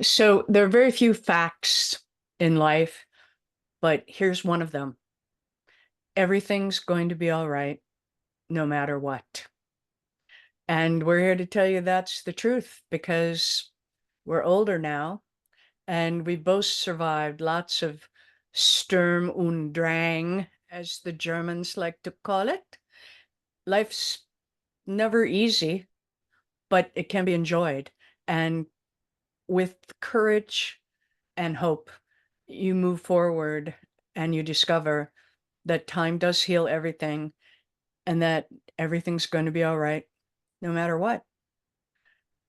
So there are very few facts in life, but here's one of them. Everything's going to be all right, no matter what. And we're here to tell you that's the truth because we're older now and we both survived lots of Sturm und Drang, as the Germans like to call it. Life's never easy, but it can be enjoyed. And with courage and hope, you move forward and you discover that time does heal everything and that everything's going to be all right, no matter what.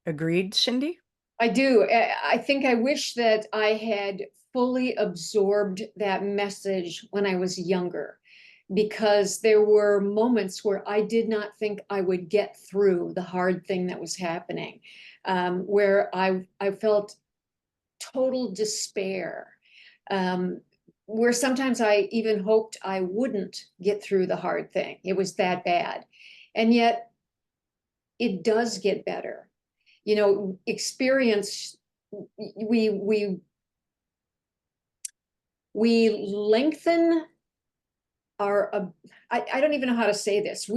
Agreed, Cindy? I do. I think I wish that I had fully absorbed that message when I was younger, because there were moments where I did not think I would get through the hard thing that was happening, where I felt total despair, um, where sometimes I even hoped I wouldn't get through the hard thing. It was that bad. And yet it does get better. Experience, we we lengthen our I don't even know how to say this.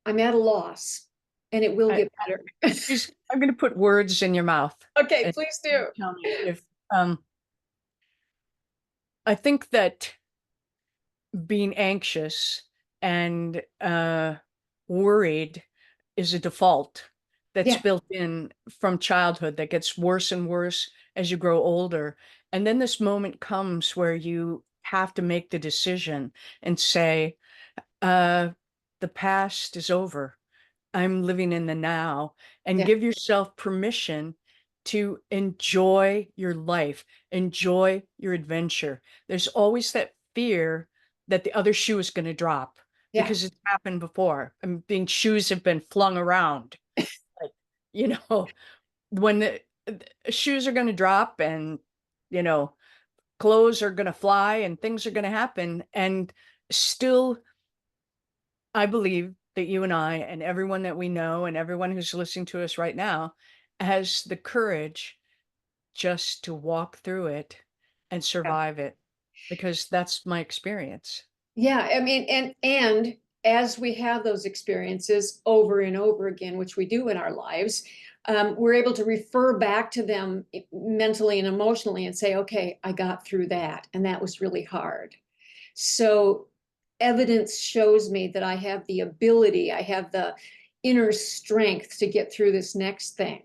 I'm at a loss, and it will I, get better. I'm going to put words in your mouth Okay, and please you do. tell me if I think that being anxious and worried is a default that's Yeah, built in from childhood that gets worse and worse as you grow older. And then this moment comes where you have to make the decision and say, uh, the past is over. I'm living in the now, and yeah, give yourself permission to enjoy your life, enjoy your adventure. There's always that fear that the other shoe is going to drop yeah, because it's happened before. I mean, being shoes have been flung around. Like, you know, when the shoes are going to drop and, you know, clothes are going to fly and things are going to happen. And still, I believe that you and I and everyone that we know and everyone who's listening to us right now has the courage just to walk through it and yeah. survive it because that's my experience. Yeah, I mean, and as we have those experiences over and over again, which we do in our lives, we're able to refer back to them mentally and emotionally and say, okay, I got through that, and that was really hard. So evidence shows me that I have the ability, I have the inner strength to get through this next thing.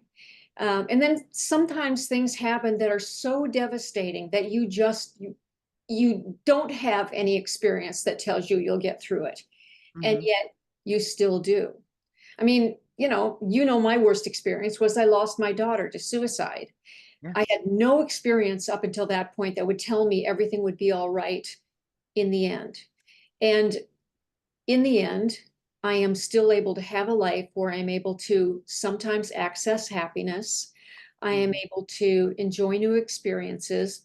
And then sometimes things happen that are so devastating that you don't have any experience that tells you you'll get through it. And Mhm. yet you still do. I mean, my worst experience was I lost my daughter to suicide. Yeah. I had no experience up until that point that would tell me everything would be all right in the end. And in the end, I am still able to have a life where I'm able to sometimes access happiness. I am Mhm. able to enjoy new experiences.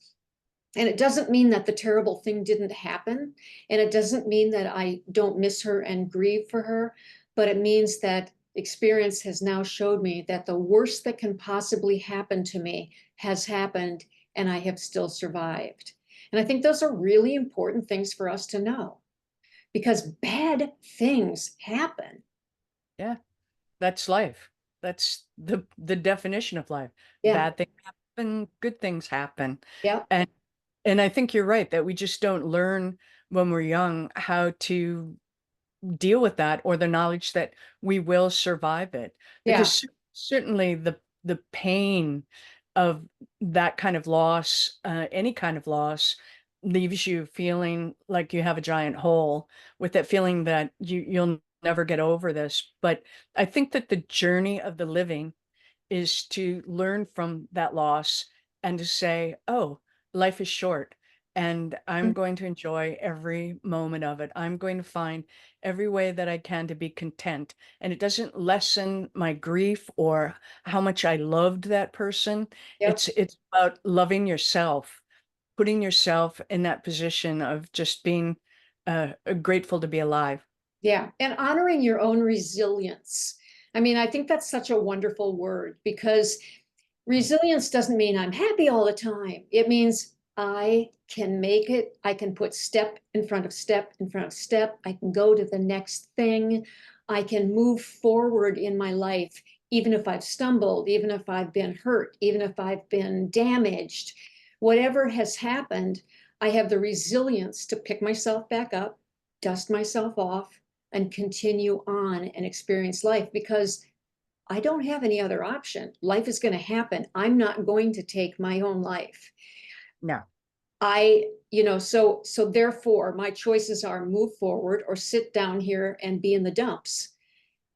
And it doesn't mean that the terrible thing didn't happen. And it doesn't mean that I don't miss her and grieve for her. But it means that experience has now showed me that the worst that can possibly happen to me has happened, and I have still survived. And I think those are really important things for us to know, because bad things happen. Yeah. That's life. That's the definition of life. Yeah. Bad things happen, good things happen. Yeah. And and I think you're right that we just don't learn when we're young how to deal with that or the knowledge that we will survive it Yeah. because certainly the pain of that kind of loss, any kind of loss, leaves you feeling like you have a giant hole with that feeling that you'll never get over this. But I think that the journey of the living is to learn from that loss and to say, oh, life is short and I'm going to enjoy every moment of it. I'm going to find every way that I can to be content. And it doesn't lessen my grief or how much I loved that person. Yep. It's about loving yourself, putting yourself in that position of just being grateful to be alive. Yeah. And honoring your own resilience. I mean, I think that's such a wonderful word because resilience doesn't mean I'm happy all the time. It means I can make it. I can put step in front of step in front of step. I can go to the next thing. I can move forward in my life, even if I've stumbled, even if I've been hurt, even if I've been damaged. Whatever has happened, I have the resilience to pick myself back up, dust myself off, and continue on and experience life because I don't have any other option. Life is going to happen. I'm not going to take my own life. No. So therefore my choices are move forward or sit down here and be in the dumps.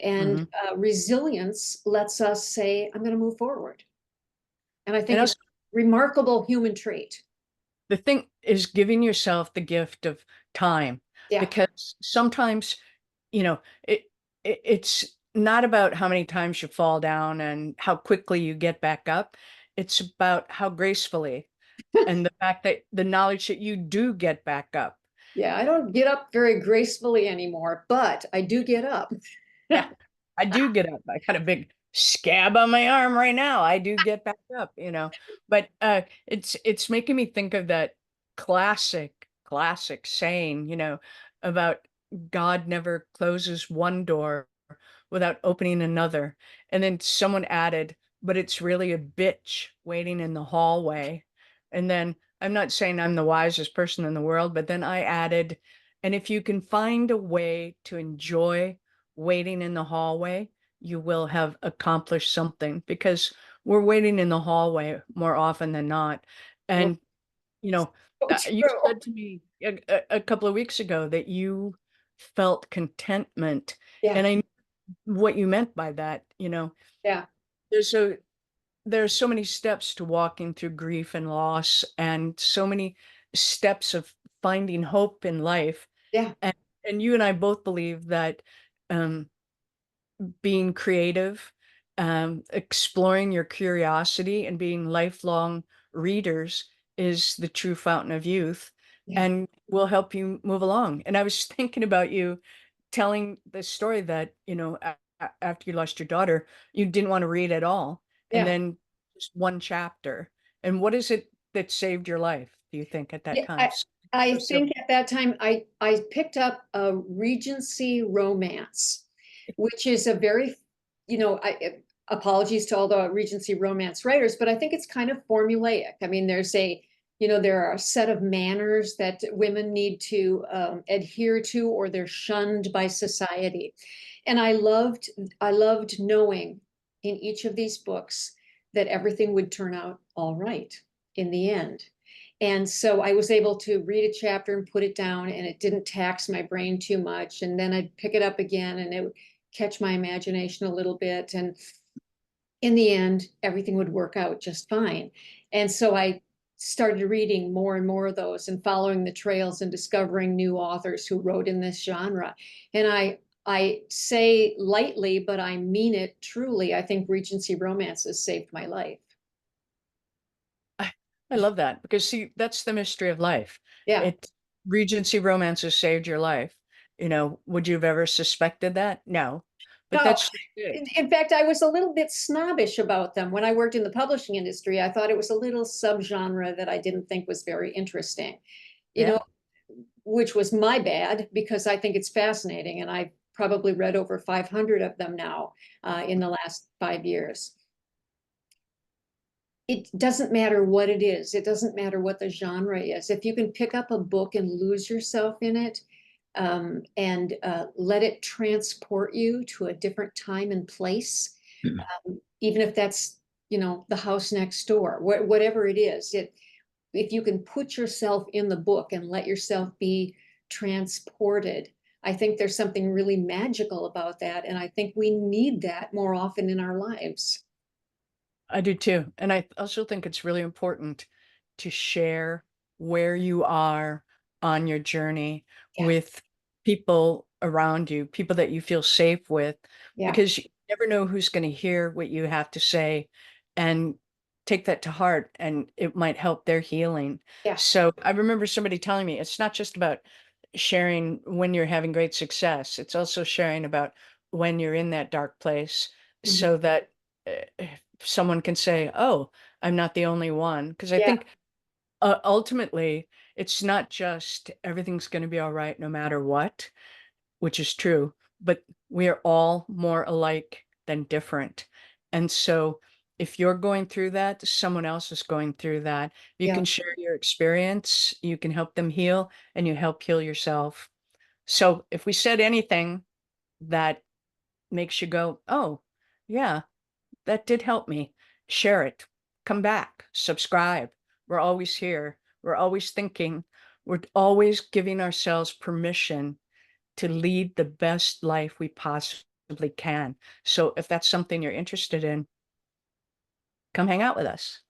And Hmm. resilience lets us say, I'm going to move forward. And I And think it's also, a remarkable human trait. the thing is giving yourself the gift of time, Yeah. because sometimes, you know, it's not about how many times you fall down and how quickly you get back up. It's about how gracefully, and the fact that the knowledge that you do get back up. Yeah. I don't get up very gracefully anymore, but I do get up. Yeah, I do get up. I got a big scab on my arm right now. I do get back up. But it's making me think of that classic saying, about God never closes one door without opening another. And then someone added, but it's really a bitch waiting in the hallway. And then I'm not saying I'm the wisest person in the world, but then I added, and if you can find a way to enjoy waiting in the hallway, you will have accomplished something, because we're waiting in the hallway more often than not. Well, And, you know, so you true. said to me a couple of weeks ago that you felt contentment. Yeah. And I knew what you meant by that. Yeah. There's so there's so many steps to walking through grief and loss, and so many steps of finding hope in life. Yeah. And you and I both believe that, um, being creative, exploring your curiosity, and being lifelong readers is the true fountain of youth, Yeah. and will help you move along. And I was thinking about you telling the story that, after you lost your daughter, you didn't want to read at all. And Yeah. then just one chapter. And what is it that saved your life, do you think, at that Yeah, time? I So think silly. at that time I picked up a Regency romance, which is a very, apologies to all the Regency romance writers, but I think it's kind of formulaic. I mean, there are a set of manners that women need to adhere to, or they're shunned by society. And I loved knowing in each of these books that everything would turn out all right in the end. And so I was able to read a chapter and put it down, and it didn't tax my brain too much. And then I'd pick it up again, and it would catch my imagination a little bit. And in the end, everything would work out just fine. And so I started reading more and more of those and following the trails and discovering new authors who wrote in this genre. And I say lightly, but I mean it truly. I think Regency romances saved my life. I I love that, because see, that's the mystery of life. Yeah. It Regency romances saved your life. Would you have ever suspected that? No. But No, that's just it. in fact, I was a little bit snobbish about them. When I worked in the publishing industry, I thought it was a little subgenre that I didn't think was very interesting, you know, Yeah. which was my bad because I think it's fascinating. And I've probably read over 500 of them now in the last 5 years. It doesn't matter what it is. It doesn't matter what the genre is. If you can pick up a book and lose yourself in it, and let it transport you to a different time and place, even if that's, the house next door, whatever it is, if you can put yourself in the book and let yourself be transported, I think there's something really magical about that. And I think we need that more often in our lives. I do too. And I also think it's really important to share where you are on your journey Yeah, with people around you, people that you feel safe with, yeah, because you never know who's going to hear what you have to say and take that to heart, and it might help their healing. yeah, So I remember somebody telling me it's not just about sharing when you're having great success, it's also sharing about when you're in that dark place, Mhm. so that someone can say, oh, I'm not the only one. Because I Yeah, think ultimately, it's not just everything's going to be all right no matter what, which is true, but we are all more alike than different. And so if you're going through that, someone else is going through that. You yeah. can share your experience, you can help them heal, and you help heal yourself. So if we said anything that makes you go, oh, yeah, that did help me, share it, come back, subscribe. We're always here. We're always thinking. We're always giving ourselves permission to lead the best life we possibly can. So if that's something you're interested in, come hang out with us.